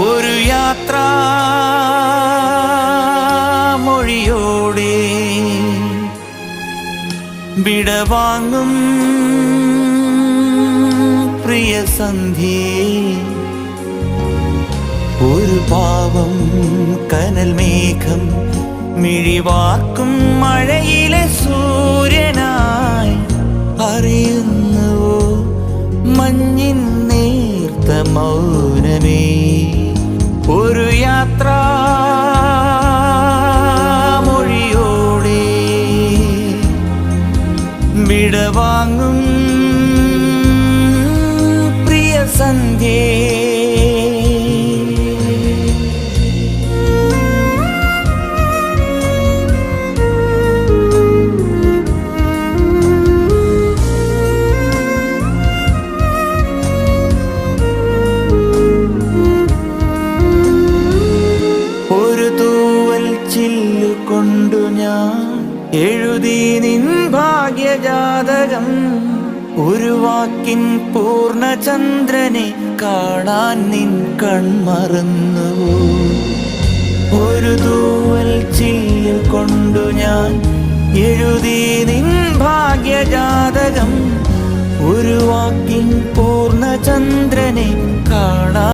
ഒരു യാത്രാ മൊഴിയോടെ വിടവാങ്ങും പ്രിയ സന്ധ്യേ, ഒരു പാവം കനൽ മേഘം മിഴിവാർക്കും മഴയിലെ സൂര്യനായി അറിയുന്നുവോ മഞ്ഞിൻ നേർത്ത മൗനമേ. ഒരു യാത്രാ മൊഴിയോടെ വിടവാങ്ങും പ്രിയ സന്ധ്യേ. കൊണ്ടു ഞാൻ എഴുതി നിൻ ഭാഗ്യജാതകം, ഒരു വാക്കിൻ പൂർണ്ണചന്ദ്രനെ കാണാൻ നിൻ കൺമറന്നുവോ. ഒരു തൂവൽ ചില്ലു കൊണ്ടു ഞാൻ എഴുതി നിൻ ഭാഗ്യജാതകം, ഒരു വാക്കിൻ പൂർണ്ണചന്ദ്രനെ കാണാൻ